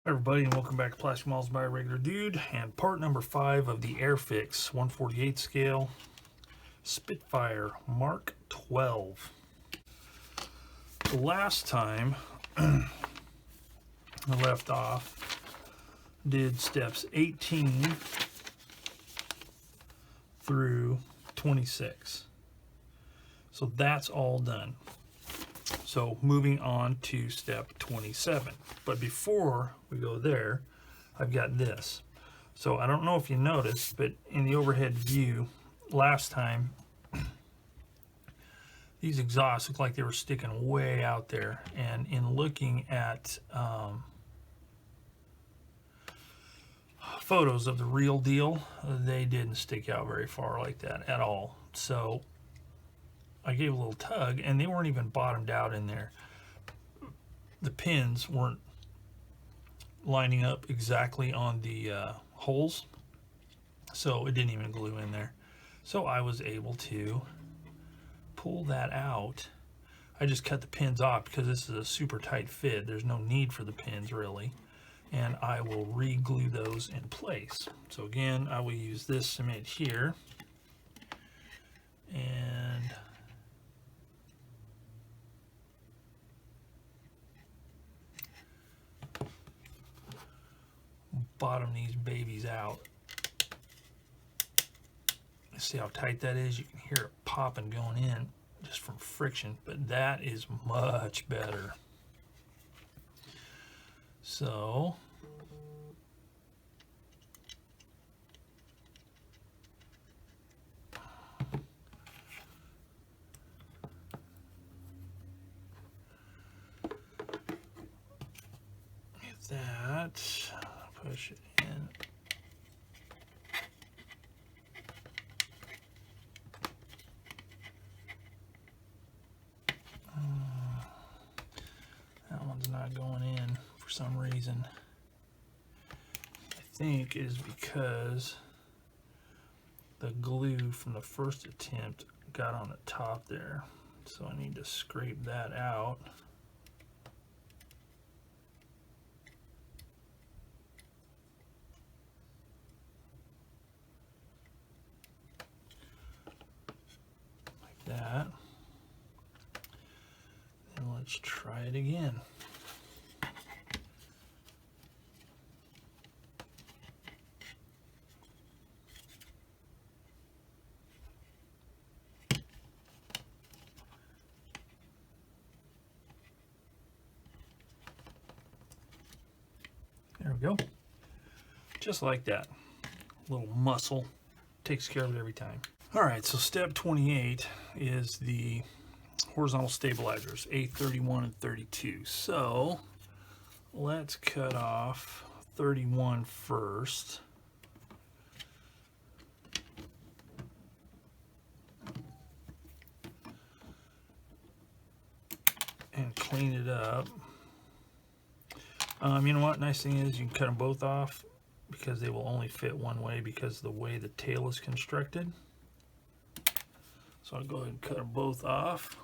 Hi everybody, and welcome back to Plastic Models by a Regular Dude, and part number 5 of the Airfix 1/48 scale Spitfire Mark 12. The last time I left off, did steps 18 through 26. So that's all done. So moving on to step 27. But before we go there, I've got this. So I don't know if you noticed, but in the overhead view last time, these exhausts look like they were sticking way out there. And in looking at photos of the real deal, they didn't stick out very far like that at all. So I gave a little tug, and they weren't even bottomed out in there. The pins weren't lining up exactly on the holes, so it didn't even glue in there. So I was able to pull that out. I just cut the pins off because this is a super tight fit. There's no need for the pins really, and I will re-glue those in place. So again, I will use this cement here, and bottom these babies out. See how tight that is? You can hear it popping going in just from friction, but that is much better. So get that, push it in. That one's not going in for some reason. I think it is because the glue from the first attempt got on the top there. So I need to scrape that out. Like that. And let's try it again. There we go. Just like that. Little muscle takes care of it every time. All right, so step 28 is the horizontal stabilizers, A31 and 32. So let's cut off 31 first. And clean it up. You know what? Nice thing is you can cut them both off because they will only fit one way because of the way the tail is constructed. So I'll go ahead and cut them both off.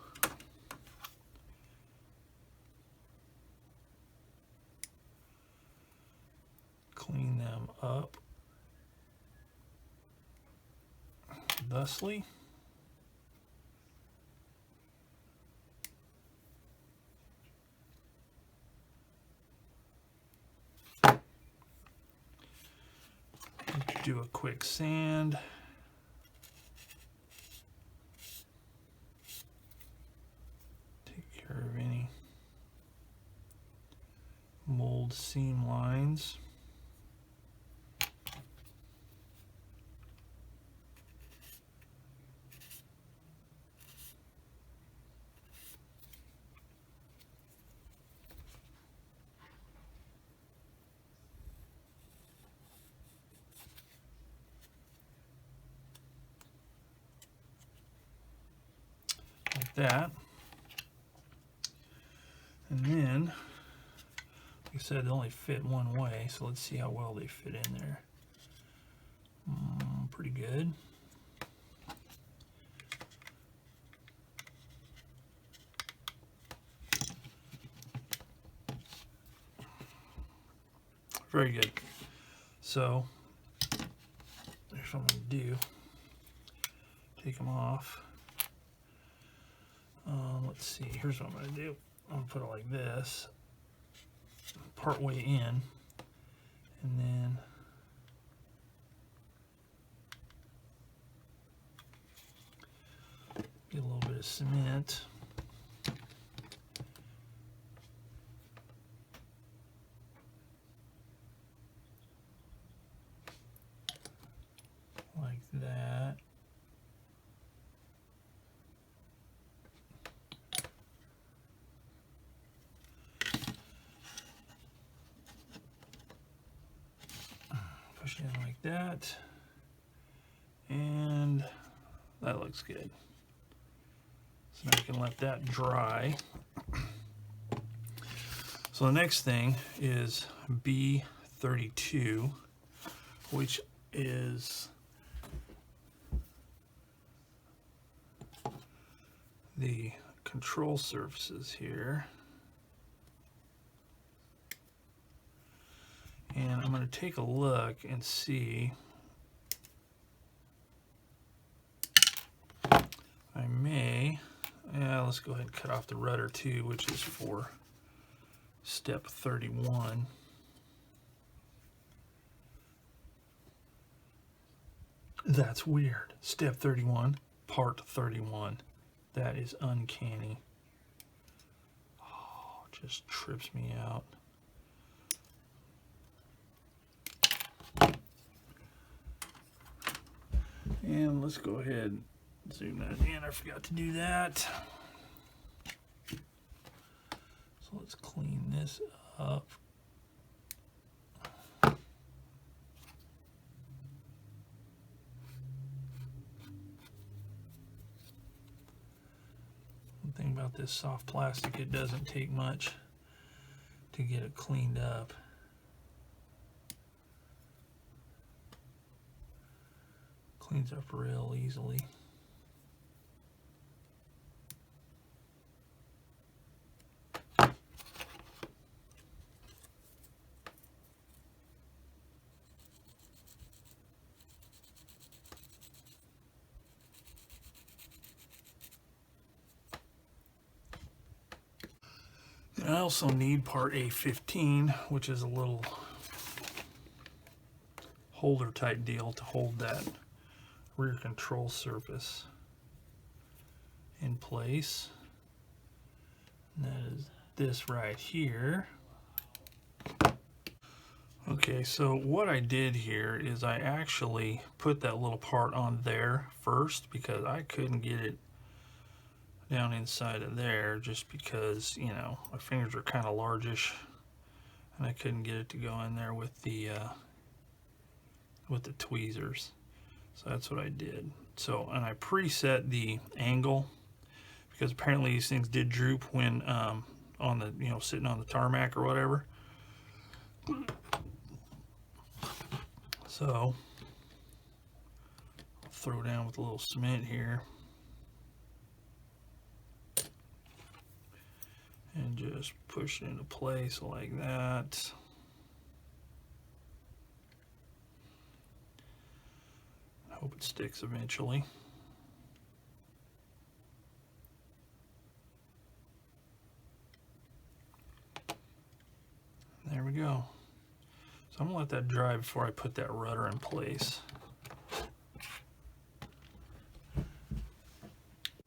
Clean them up thusly. Do a quick sand. Take care of any mold seam lines. Like that. And then, like I said, they only fit one way, so let's see how well they fit in there. Pretty good. very good. So here's what I'm going to do. Take them off. Let's see, here's what I'm going to do. I'm going to put it like this, part way in, and then get a little bit of cement. Like that. Push it in like that. And that looks good. So now you can let that dry. So the next thing is B32, which is the control surfaces here. And I'm going to take a look and see. I may, let's go ahead and cut off the rudder too, which is for step 31. That's weird. Step 31, part 31. That is uncanny. Oh, just trips me out. And let's go ahead and zoom that in. I forgot to do that. So let's clean this up. One thing about this soft plastic, it doesn't take much to get it cleaned up. Cleans up real easily. And I also need part A15, which is a little holder type deal to hold that rear control surface in place. And that is this right here. Okay, so what I did here is I actually put that little part on there first because I couldn't get it down inside of there just because, you know, my fingers are kind of largish and I couldn't get it to go in there with the tweezers. So that's what I did. So, and I preset the angle because apparently these things did droop when on the, you know, sitting on the tarmac or whatever. So I'll throw down with a little cement here and just push it into place like that. Hope it sticks eventually. There we go. So I'm gonna let that dry before I put that rudder in place.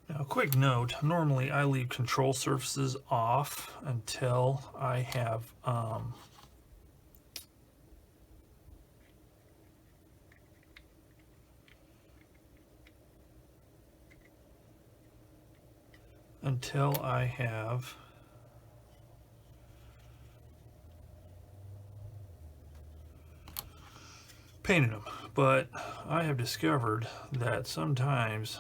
Now, a quick note, normally I leave control surfaces off until I have painted them. But I have discovered that sometimes,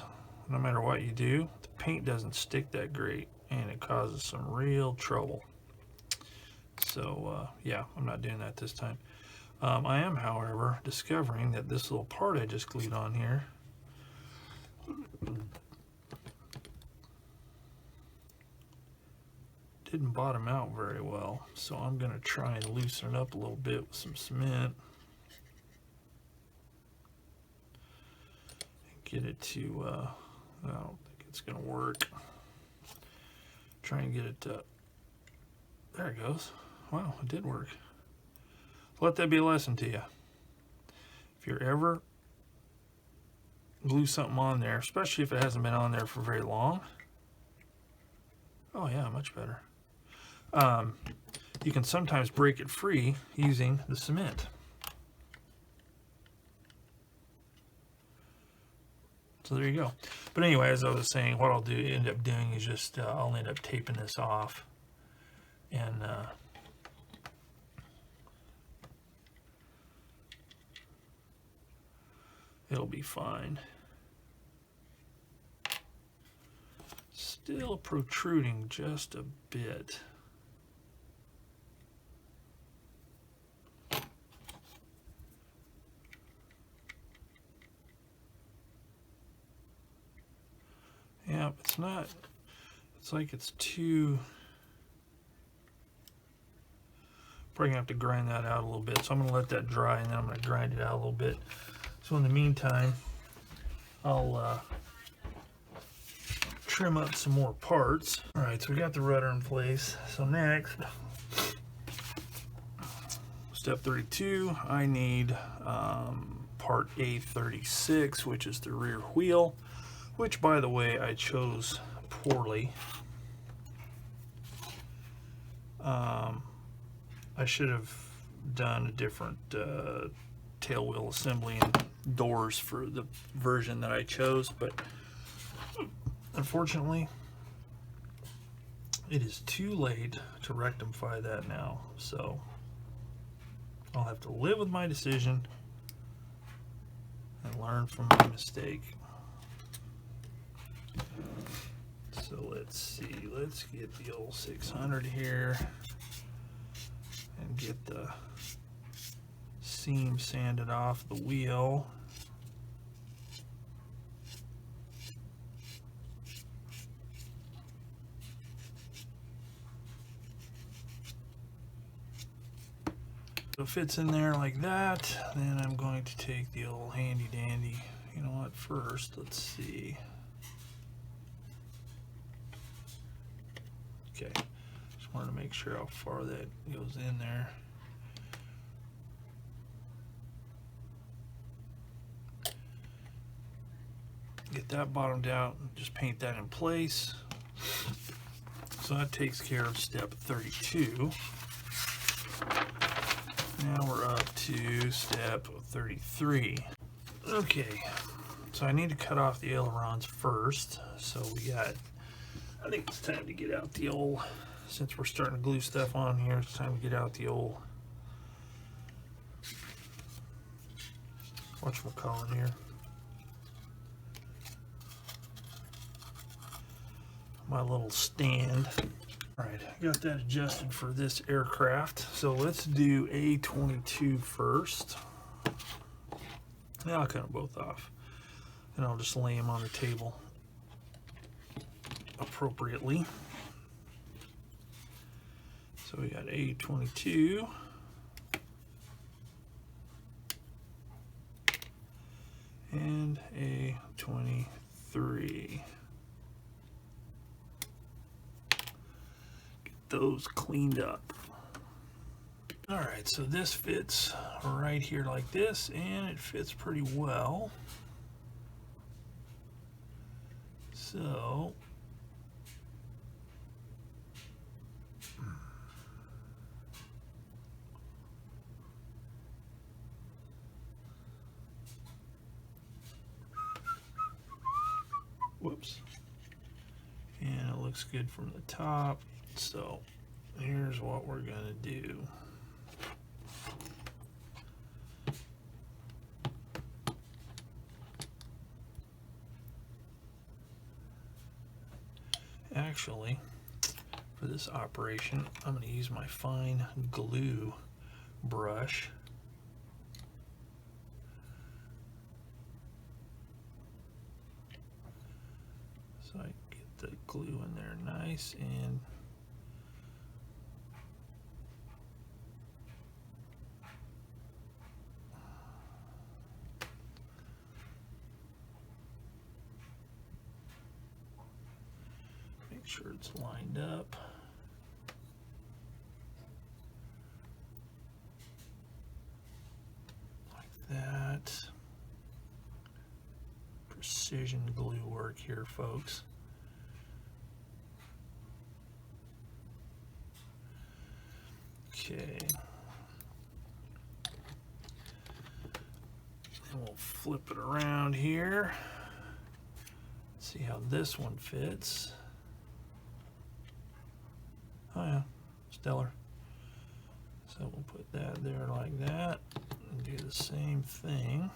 no matter what you do, the paint doesn't stick that great and it causes some real trouble. So yeah, I'm not doing that this time. I am, however, discovering that this little part I just glued on here didn't bottom out very well, so I'm going to try and loosen it up a little bit with some cement. Get it to, I don't think it's going to work. Try and get it to, there it goes. Wow, it did work. Let that be a lesson to you. If you're ever glue something on there, especially if it hasn't been on there for very long. Oh yeah, much better. You can sometimes break it free using the cement. So there you go. But anyway, as I was saying, what I'll end up doing is just I'll end up taping this off, and it'll be fine. Still protruding just a bit. Yeah, it's not, it's like it's too, probably gonna have to grind that out a little bit. So I'm gonna let that dry and then I'm gonna grind it out a little bit. So in the meantime, I'll trim up some more parts. All right, so we got the rudder in place. So next, step 32, I need part A36, which is the rear wheel, which by the way, I chose poorly. I should have done a different tail wheel assembly and doors for the version that I chose, but unfortunately it is too late to rectify that now, so I'll have to live with my decision and learn from my mistake. So let's see, let's get the old 600 here and get the seam sanded off the wheel. So it fits in there like that. Then I'm going to take the old handy dandy, you know what, first let's see. Okay, just wanted to make sure how far that goes in there. Get that bottomed out and just paint that in place. So that takes care of step 32. Now we're up to step 33. Okay, so I need to cut off the ailerons first. So we got, I think it's time to get out the old, since we're starting to glue stuff on here, it's time to get out the old, whatchamacallit here, my little stand. All right, I got that adjusted for this aircraft. So let's do A22 first. Now I'll cut them both off, and I'll just lay them on the table appropriately. So we got A22 and A23. Get those cleaned up. All right, so this fits right here like this, and it fits pretty well. So whoops. And it looks good from the top. So here's what we're gonna do. Actually, for this operation, I'm going to use my fine glue brush. So I get the glue in there nice and sure it's lined up. Like that. Precision glue work here, folks. Okay. And we'll flip it around here. See how this one fits. Oh yeah, stellar. So we'll put that there like that and do the same thing.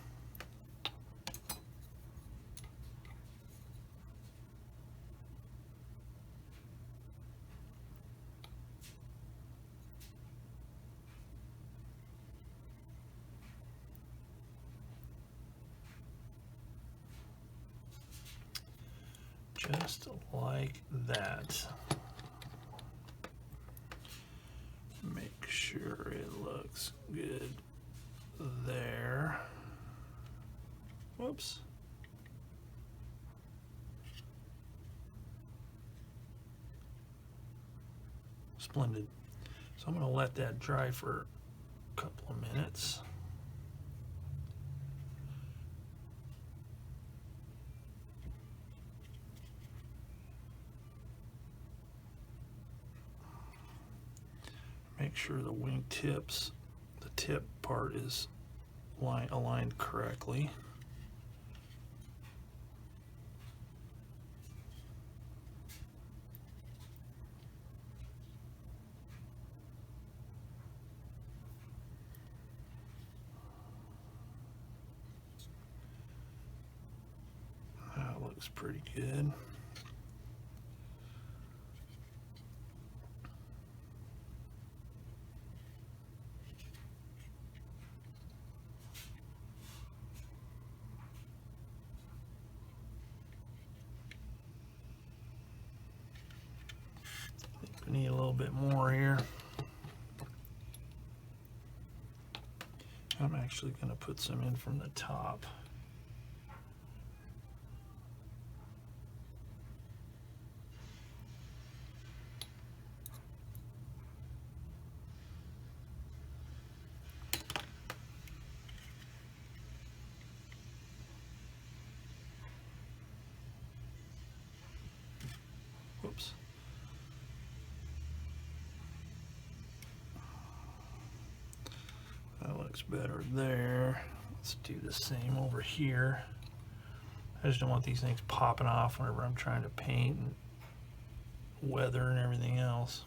Just like that. Make sure it looks good there. Whoops. Splendid. So I'm going to let that dry for a couple of minutes. Make sure the wing tips, the tip part is aligned correctly. That looks pretty good. Need a little bit more here. I'm actually going to put some in from the top. Whoops. That looks better there. Let's do the same over here. I just don't want these things popping off whenever I'm trying to paint and weather and everything else.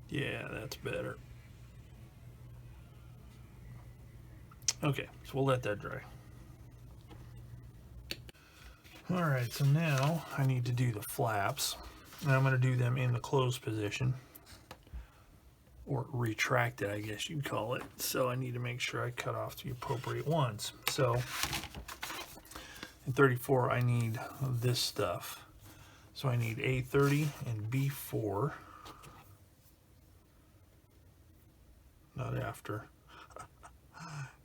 Yeah, that's better. Okay, so we'll let that dry. All right, so now I need to do the flaps. And I'm going to do them in the closed position, or retracted, I guess you'd call it. So I need to make sure I cut off the appropriate ones. So in 34, I need this stuff. So I need A30 and B4. Not after.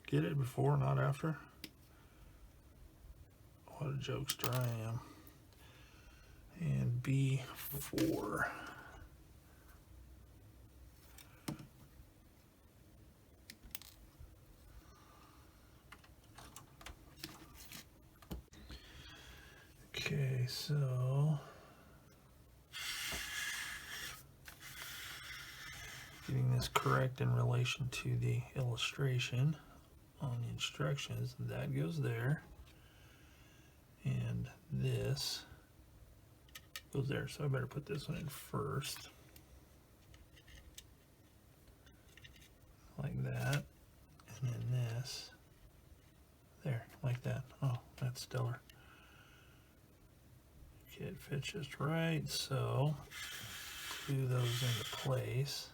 Get it? Before, not after? What a jokester I am. And B4. Okay, so getting this correct in relation to the illustration on the instructions, that goes there, and this goes there. So I better put this one in first, like that, and then this there, like that. Oh, that's stellar. Okay, it fits just right, so glue those into place.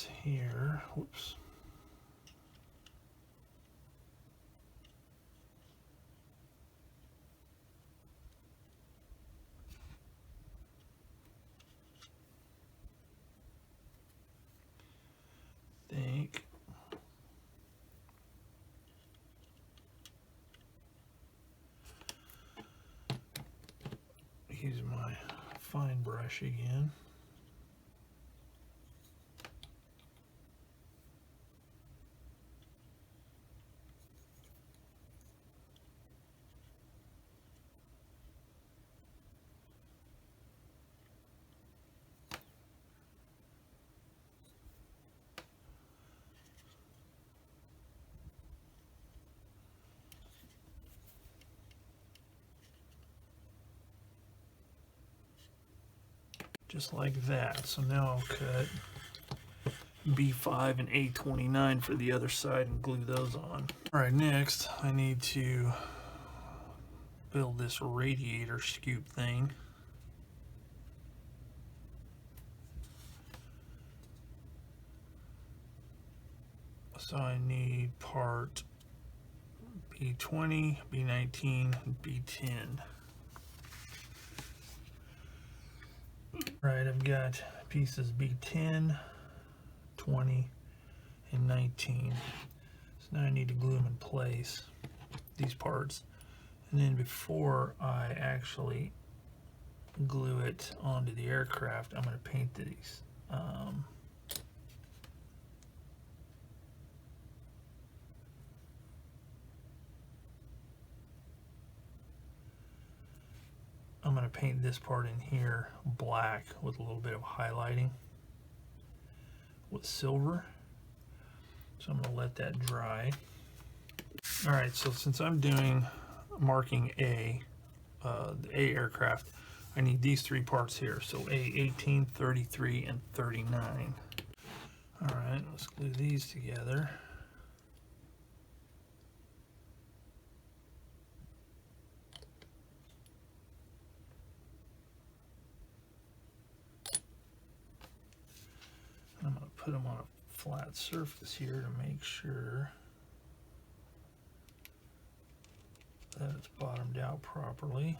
piece here. Whoops. Think. Use my fine brush again. Just like that. So now I'll cut B5 and A29 for the other side and glue those on. All right, next I need to build this radiator scoop thing. So I need part B20, B19, B10. Right, I've got pieces B10, 20, and 19. So now I need to glue them in place, these parts. And then before I actually glue it onto the aircraft, I'm going to paint these. I'm going to paint this part in here black with a little bit of highlighting with silver. So I'm going to let that dry. All right, so since I'm doing marking A, the A aircraft, I need these three parts here. So A18, 33, and 39. All right, let's glue these together. I'm going to put them on a flat surface here to make sure that it's bottomed out properly.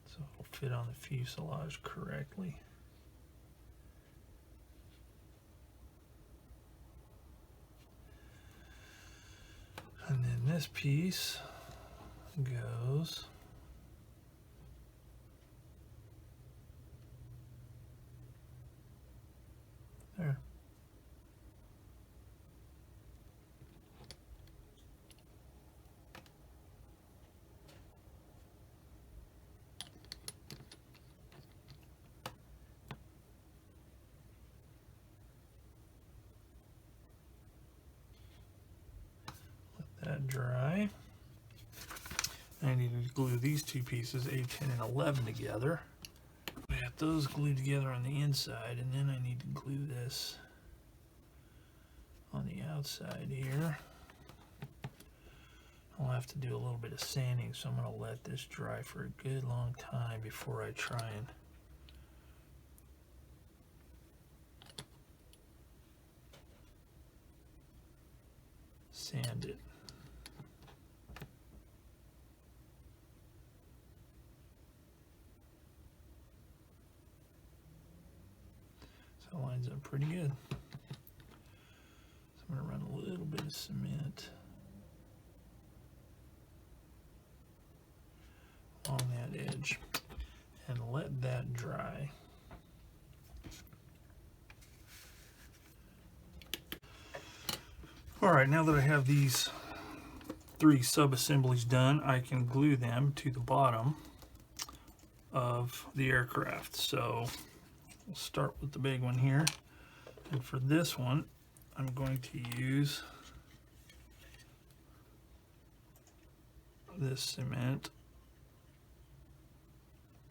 So it'll fit on the fuselage correctly. And then this piece goes there. Let that dry. I need to glue these two pieces, A10 and 11, together. I got those glued together on the inside, and then I need to glue this on the outside here. I'll have to do a little bit of sanding, so I'm going to let this dry for a good long time before I try and sand it. So it lines up pretty good. So I'm going to run a little bit of cement on that edge and let that dry. All right, now that I have these three sub-assemblies done, I can glue them to the bottom of the aircraft. So we'll start with the big one here. And for this one, I'm going to use this cement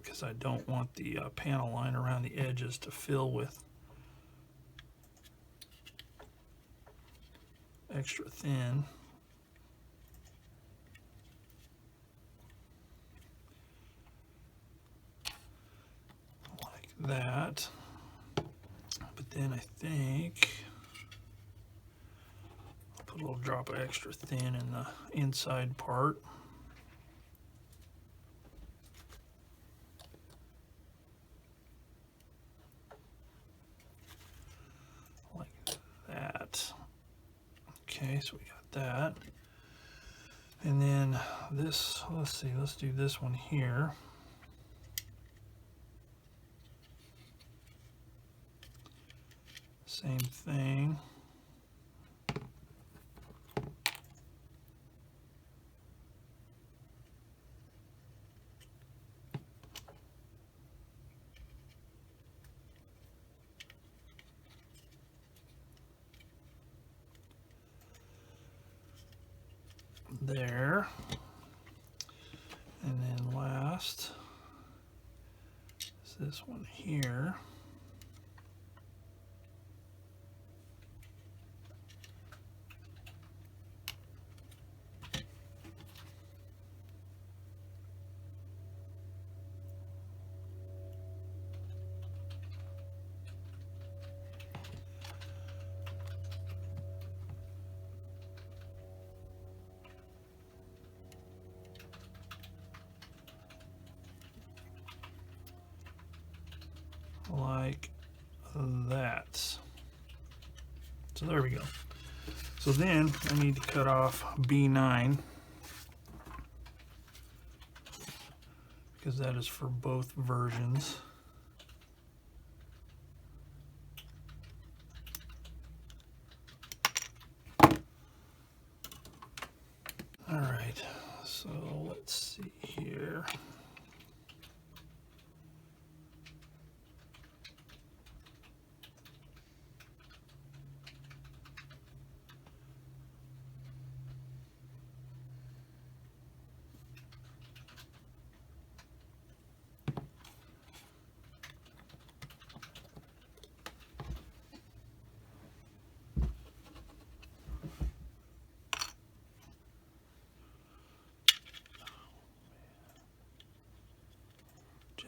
because I don't want the panel line around the edges to fill with extra thin. Like that. that. But then I think I'll put a little drop of extra thin in the inside part. Like that. Okay, so we got that. And then this, let's see, let's do this one here. Same thing. There. And then last is this one here. Like that. So there we go. So then I need to cut off B9 because that is for both versions. All right, so let's see here.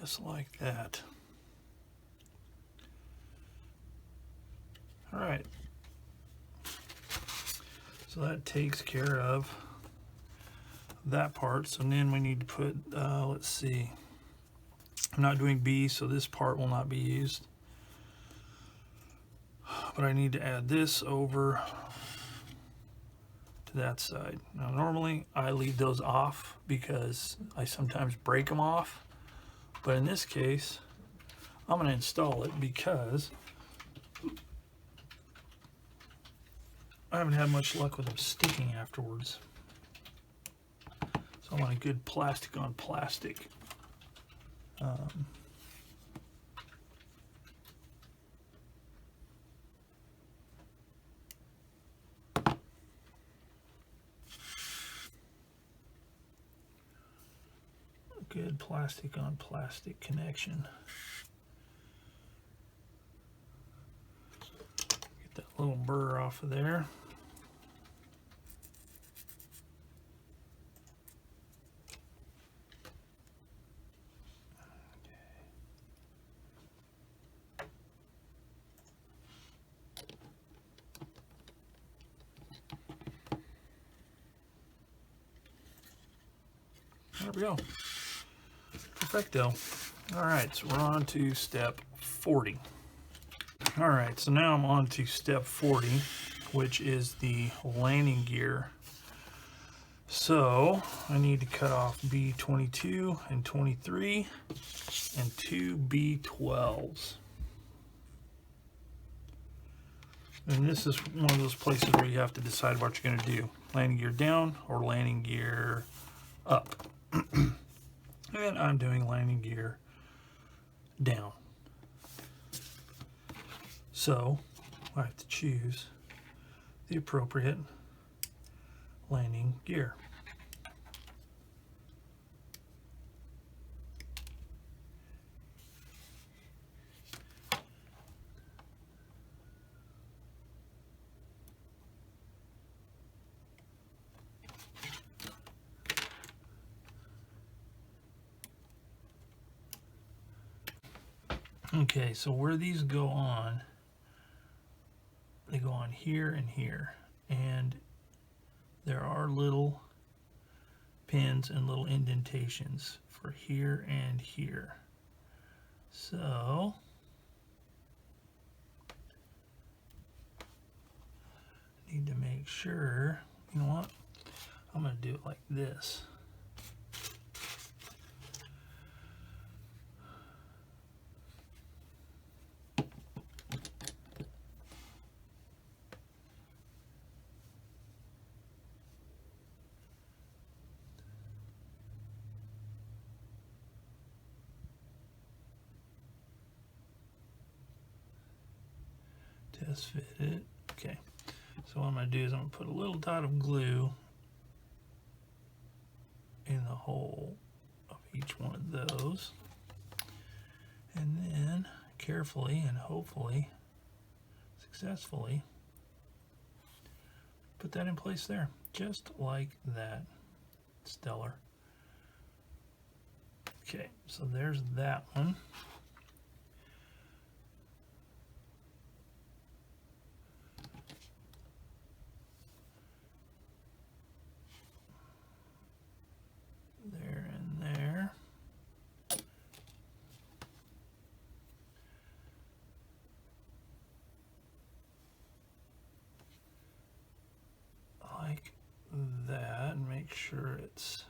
Just like that. All right. So that takes care of that part. So then we need to put, let's see. I'm not doing B, so this part will not be used. But I need to add this over to that side. Now normally I leave those off because I sometimes break them off. But in this case, I'm going to install it because I haven't had much luck with them sticking afterwards. So I want a good plastic on plastic. Good plastic on plastic connection. Get that little burr off of there. There we go. Perfecto. All right, so we're on to step 40. All right, so now I'm on to step 40, which is the landing gear. So I need to cut off B22 and 23 and 2 B12s. And this is one of those places where you have to decide what you're going to do. Landing gear down or landing gear up. And I'm doing landing gear down. So I have to choose the appropriate landing gear. Okay, so where these go on, they go on here and here, and there are little pins and little indentations for here and here. So need to make sure, you know what, I'm going to do it like this. Test fit it. Okay, so what I'm going to do is I'm going to put a little dot of glue in the hole of each one of those, and then carefully and hopefully successfully put that in place there, just like that. Stellar. Okay, so there's that one. There and there. Like that, and make sure it's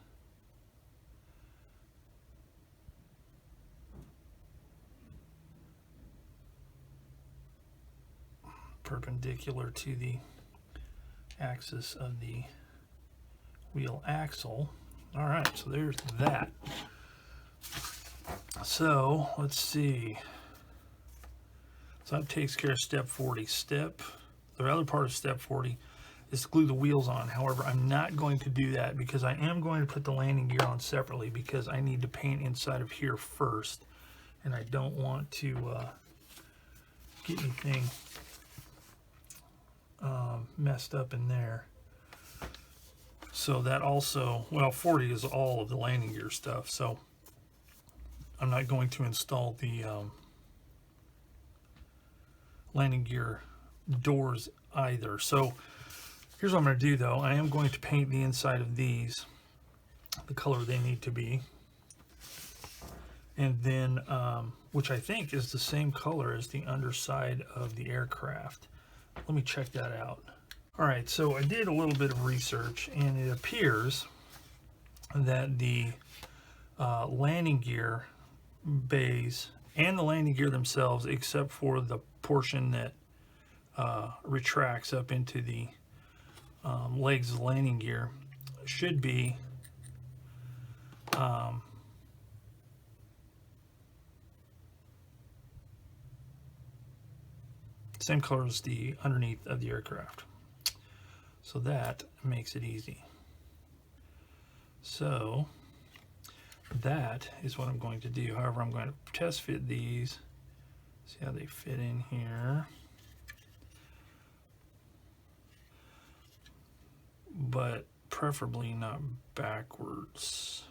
perpendicular to the axis of the wheel axle. All right, so there's that. So let's see. So that takes care of step 40. The other part of step 40 is to glue the wheels on. However, I'm not going to do that because I am going to put the landing gear on separately, because I need to paint inside of here first, and I don't want to get anything messed up in there. So that also, well, 40 is all of the landing gear stuff, so I'm not going to install the landing gear doors either. So here's what I'm going to do though. I am going to paint the inside of these the color they need to be, and then which I think is the same color as the underside of the aircraft. Let me check that out. All right, so I did a little bit of research, and it appears that the landing gear bays and the landing gear themselves, except for the portion that retracts up into the legs of the landing gear, should be same color as the underneath of the aircraft. So that makes it easy. So that is what I'm going to do. However, I'm going to test fit these, see how they fit in here. But preferably not backwards.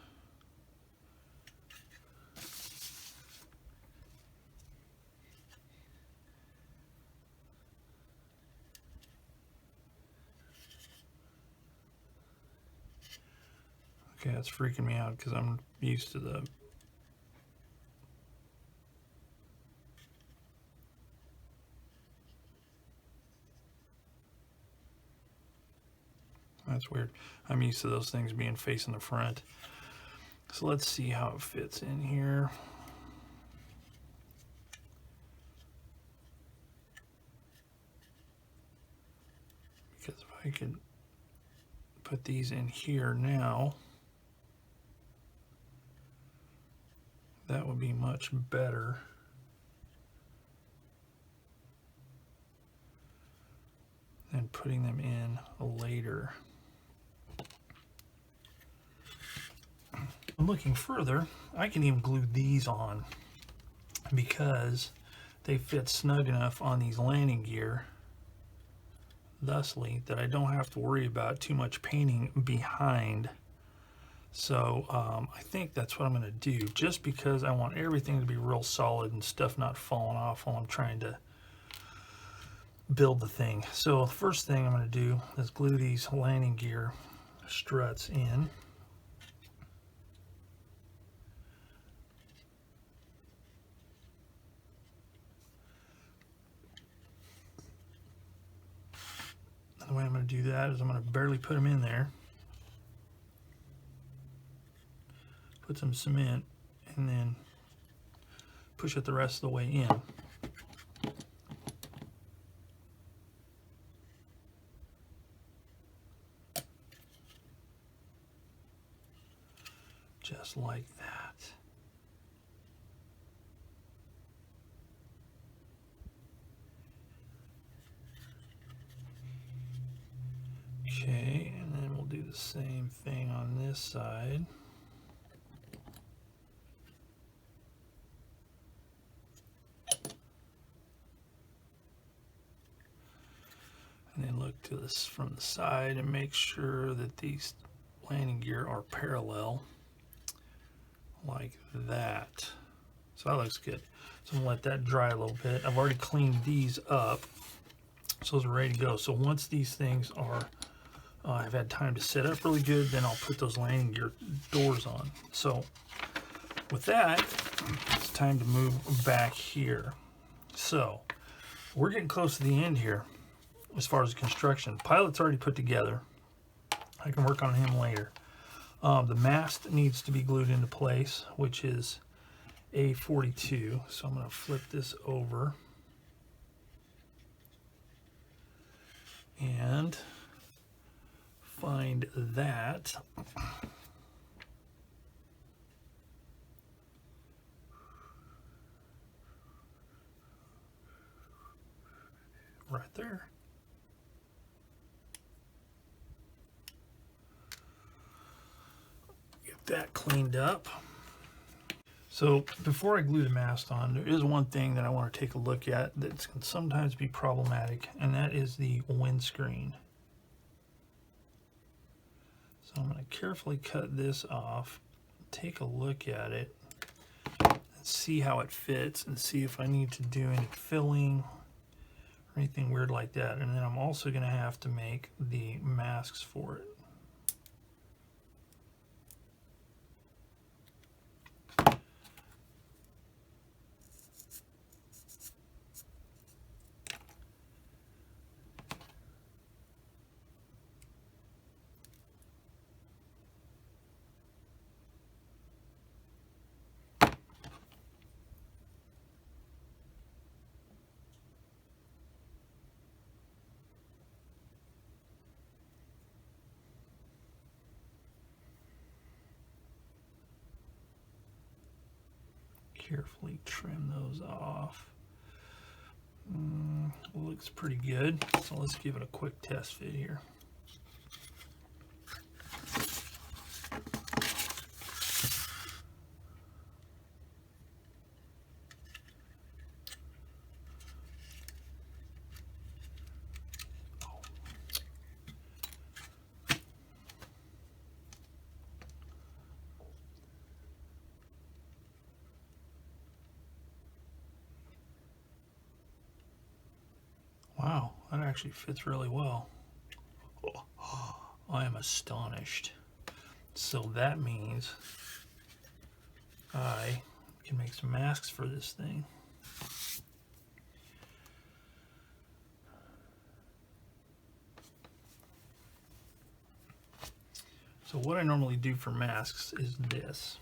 Okay, that's freaking me out because I'm used to the that's weird. I'm used to those things being facing the front. So let's see how it fits in here. Because if I could put these in here now, that would be much better. Than putting them in later. I'm looking further, I can even glue these on because they fit snug enough on these landing gear, thusly, that I don't have to worry about too much painting behind. So I think that's what I'm going to do, just because I want everything to be real solid and stuff not falling off while I'm trying to build the thing. So the first thing I'm going to do is glue these landing gear struts in. And the way I'm going to do that is I'm going to barely put them in there, put some cement, and then push it the rest of the way in. Just like that. Okay, and then we'll do the same thing on this side. And then look to this from the side and make sure that these landing gear are parallel, like that. So that looks good. So I'm gonna let that dry a little bit. I've already cleaned these up, so those are ready to go. So once these things are, I've had time to set up really good, then I'll put those landing gear doors on. So with that, it's time to move back here. So we're getting close to the end here as far as construction. Pilot's already put together. I can work on him later. The mast needs to be glued into place, which is A42. So I'm going to flip this over and find that. Right there. Get that cleaned up. So before I glue the mast on, there is one thing that I want to take a look at that can sometimes be problematic, and that is the windscreen. So I'm going to carefully cut this off, take a look at it, and see how it fits, and see if I need to do any filling or anything weird like that. And then I'm also going to have to make the masks for it. Carefully trim those off. Looks pretty good. So let's give it a quick test fit here. Wow, that actually fits really well. Oh, I am astonished. So that means I can make some masks for this thing. So what I normally do for masks is this.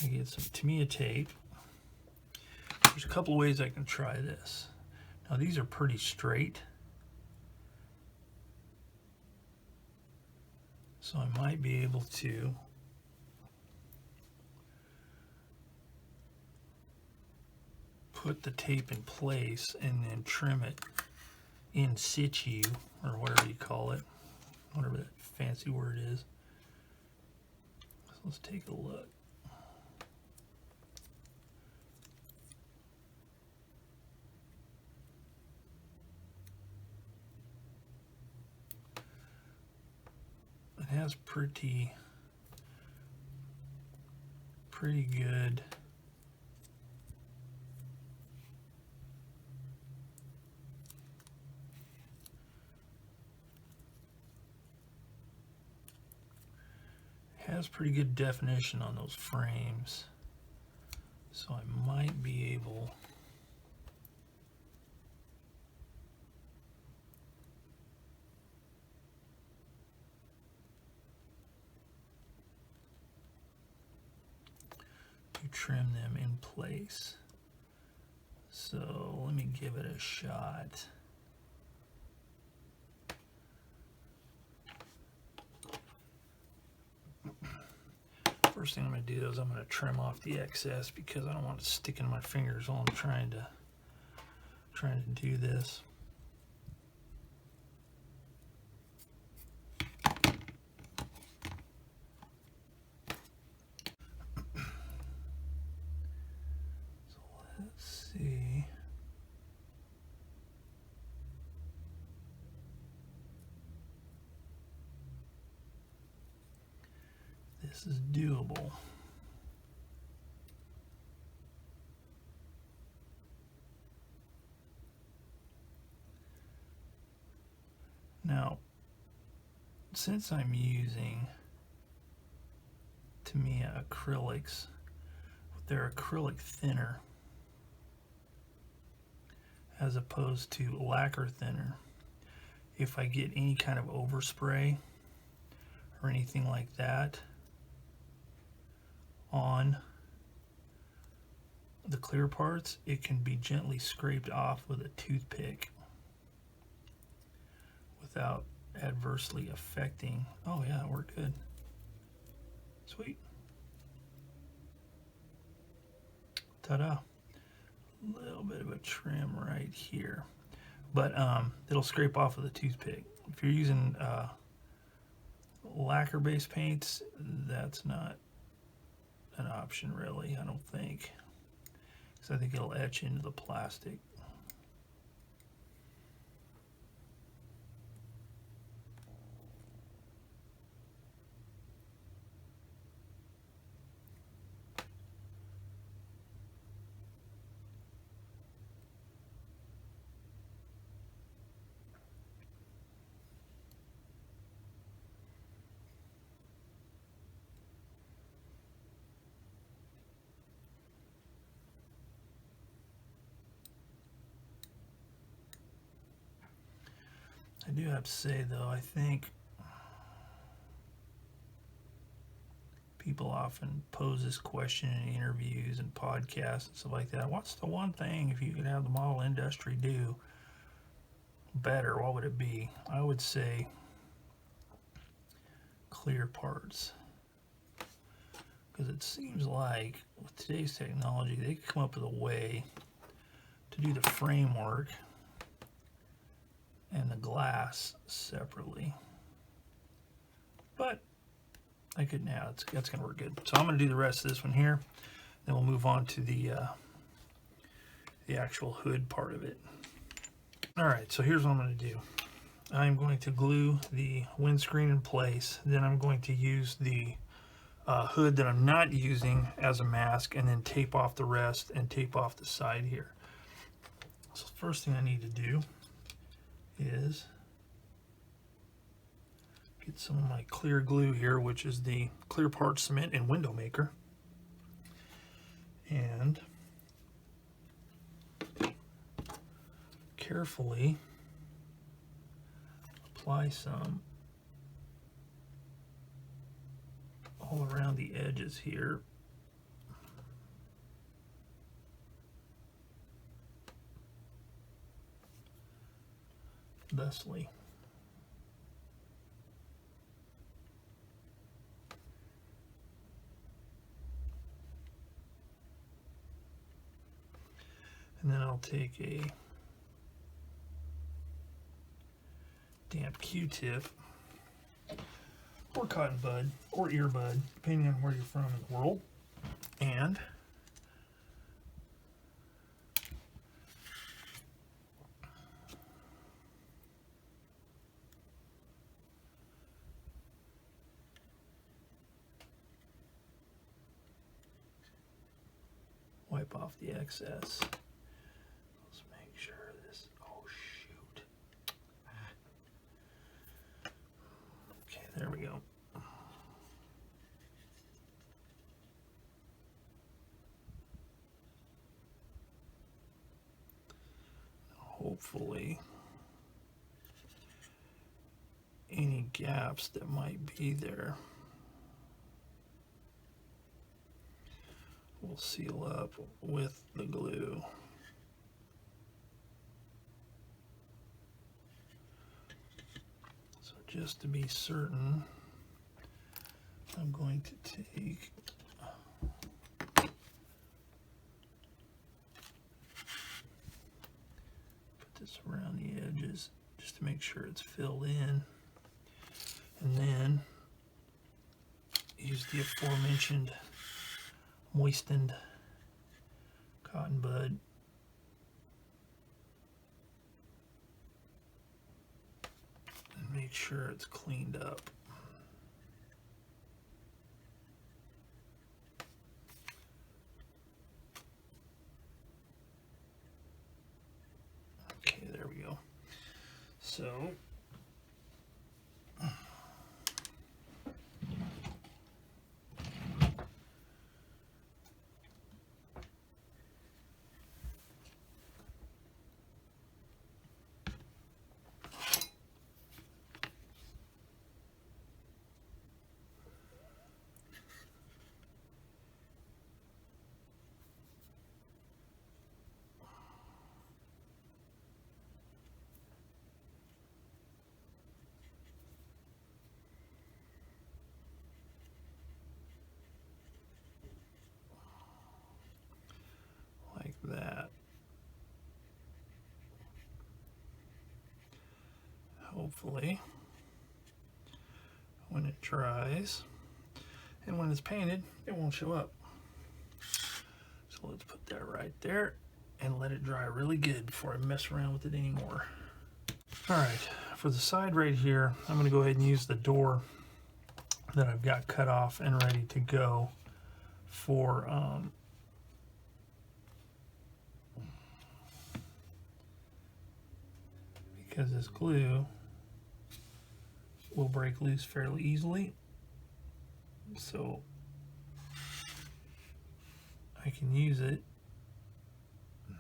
I get some Tamiya tape. There's a couple ways I can try this. Now these are pretty straight, so I might be able to put the tape in place and then trim it in situ, or whatever you call it, whatever that fancy word is. So let's take a look. It has pretty pretty good. Has pretty good definition on those frames, so I might be able to trim them in place. So let me give it a shot. First thing I'm going to do is I'm going to trim off the excess because I don't want it sticking my fingers while I'm trying to do this. So let's see. This is doable. Now, since I'm using Tamiya acrylics, they're acrylic thinner as opposed to lacquer thinner. If I get any kind of overspray or anything like that on the clear parts, it can be gently scraped off with a toothpick without adversely affecting. Oh yeah, it worked good. Sweet. Ta-da. A little bit of a trim right here, but it'll scrape off with a toothpick. If you're using lacquer based paints, that's not an option really, I don't think, because I think it'll etch into the plastic. I do have to say though, I think people often pose this question in interviews and podcasts and stuff like that. What's the one thing, if you could have the model industry do better, what would it be? I would say clear parts. Because it seems like with today's technology, they could come up with a way to do the framework and the glass separately. But I could now, that's going to work good. So I'm going to do the rest of this one here. Then we'll move on to the actual hood part of it. All right, so here's what I'm going to do. I'm going to glue the windscreen in place. Then I'm going to use the hood that I'm not using as a mask, and then tape off the rest and tape off the side here. So the first thing I need to do is get some of my clear glue here, which is the Clear Parts Cement and Window Maker, and carefully apply some all around the edges here. Thusly. And then I'll take a damp Q-tip or cotton bud or earbud, depending on where you're from in the world, and wipe off the excess. Let's make sure this, oh shoot. Okay, there we go. Hopefully any gaps that might be there will seal up with the glue. So just to be certain, I'm going to take put this around the edges just to make sure it's filled in, and then use the aforementioned moistened cotton bud and make sure it's cleaned up. Okay, there we go. So like that. Hopefully when it dries and when it's painted, it won't show up. So let's put that right there and let it dry really good before I mess around with it anymore. All right, for the side right here, I'm going to go ahead and use the door that I've got cut off and ready to go for because this glue will break loose fairly easily, so I can use it in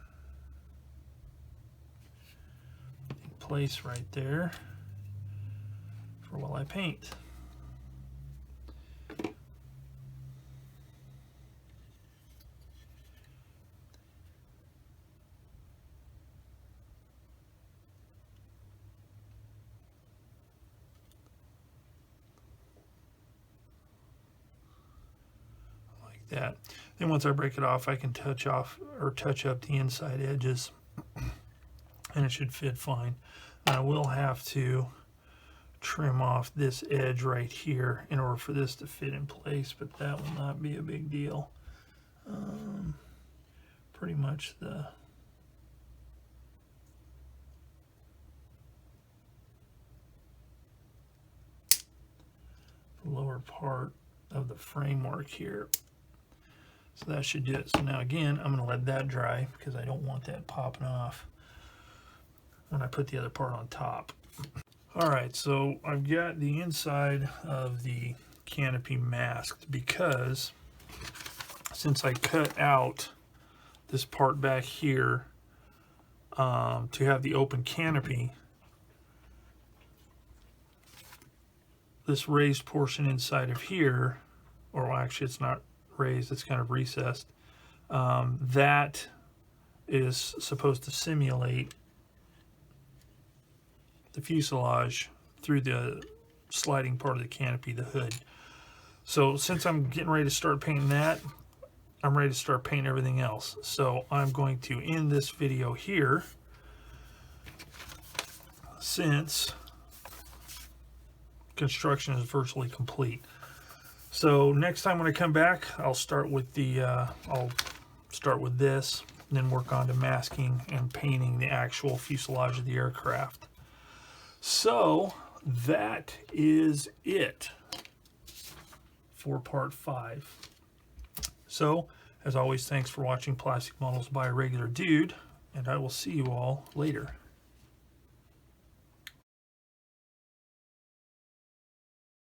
place right there for while I paint. That. Then once I break it off, I can touch off or touch up the inside edges and it should fit fine. I will have to trim off this edge right here in order for this to fit in place, but that will not be a big deal. Pretty much the lower part of the framework here. So that should do it. So now again, I'm going to let that dry because I don't want that popping off when I put the other part on top. All right, so I've got the inside of the canopy masked because since I cut out this part back here to have the open canopy, this raised portion inside of here, or well, actually it's not raised, it's kind of recessed, that is supposed to simulate the fuselage through the sliding part of the canopy, the hood. So since I'm getting ready to start painting that, I'm ready to start painting everything else. So I'm going to end this video here since construction is virtually complete. So next time when I come back, I'll start with the this, and then work on to masking and painting the actual fuselage of the aircraft. So that is it for part 5. So As always, thanks for watching Plastic Models by a Regular Dude, and I will see you all later.